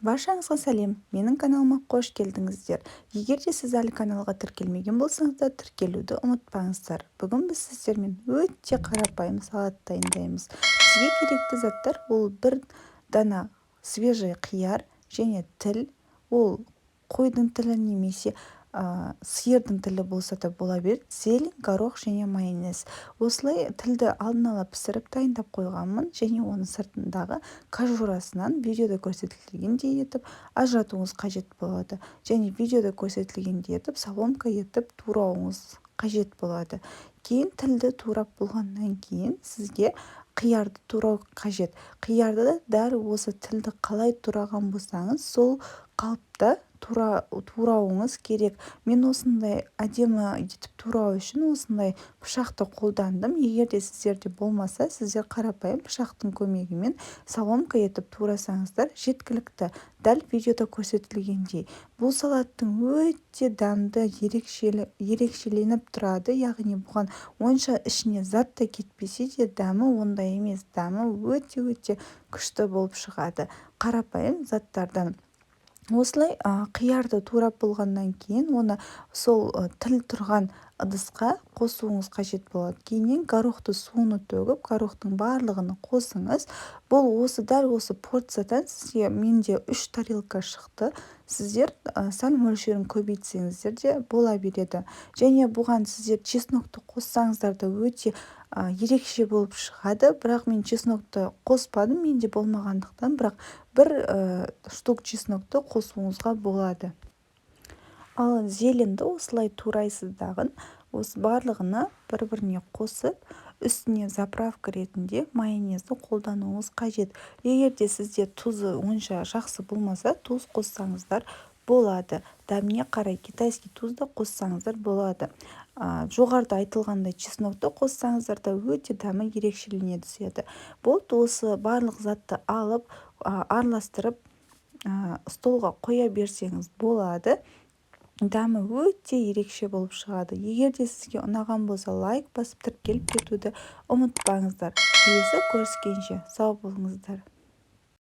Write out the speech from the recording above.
Баршаңызға сәлем, менің каналыма қош келдіңіздер. Егер де сіз әлі каналға тіркелмеген болсаңыздар, тіркелуді ұмытпаңыздар. Бүгін біз сіздермен өте қарапайым салат дайындаймыз. Бізге керекті заттар ол бір дана свежий қияр және тіл, ол қойдың тілі немесе сиырдың тілі болса да бола береді, зелень, горох және майонез. Осылай тілді алдын ала пісіріп дайындап қойғанмын және оның сыртындағы кожурасынан видеода көрсетілгендей етіп ажыратуыңыз қажет болады. Және видеода көрсетілгендей етіп соломка етіп турауыңыз қажет болады. Кейін тілді турап болғаннан кейін сізге қиярды турау қажет. Қиярды дәл осы тілді қалай тураған болсаңыз, сол қалыпта турауыңыз керек. Мен осындай әдемі етіп турау үшін осындай пышақты қолдандым. Егер де сіздерде болмаса, сіздер қарапайым пышақтың көмегімен соломка етіп турасаңыздар жеткілікті. Дәл видеода көрсетілгендей. Бұл салаттың өте дәмді, ерекшеленіп тұрады. Яғни бұған онша ішіне зат та кетпесе де дәмі ондай емес. Дәмі өте күшті болып шығады. Қарапайым заттардан. Осылай қиярды турап болғаннан кейін оны сол тіл тұрған ыдысқа қосуыңыз қажет болады. Кейіннен горохты суыны төгіп, горохтың барлығын қосыңыз. Бұл дәл осы порциядан сізге менде 3 тарелка шықты. Сіздер сәл мөлшерін көбейтсеңіздер де бола береді. Және бұған сіздер чеснокты қоссаңыздар да өте ерекше болып шығады. Бірақ мен чеснокты қоспадым, менде болмағандықтан, бірақ бір штук чеснокты қосуыңызға болады. Ал зеленді осылай турайсыздағын, осы барлығына бір-біріне қосып, үстіне заправка ретінде майонезді қолдануыңыз қажет. Егер де сізде тұзы онша жақсы болмаса, тұз қоссаңыздар болады. Дәміне қарай китайский тұзды қоссаңыздар болады. Жоғарыда айтылғандай чеснокты қоссаңыздар да өте дәмі ерекшелене түседі. Бұл осы барлық затты алып, араластырып, столға қоя берсеңіз болады. Дәмі өте ерекше болып шығады. Егер де сізге ұнаған болса, лайк басып тіркеліп кетуді ұмытпаңыздар. Келесі көріскенше сау болыңыздар.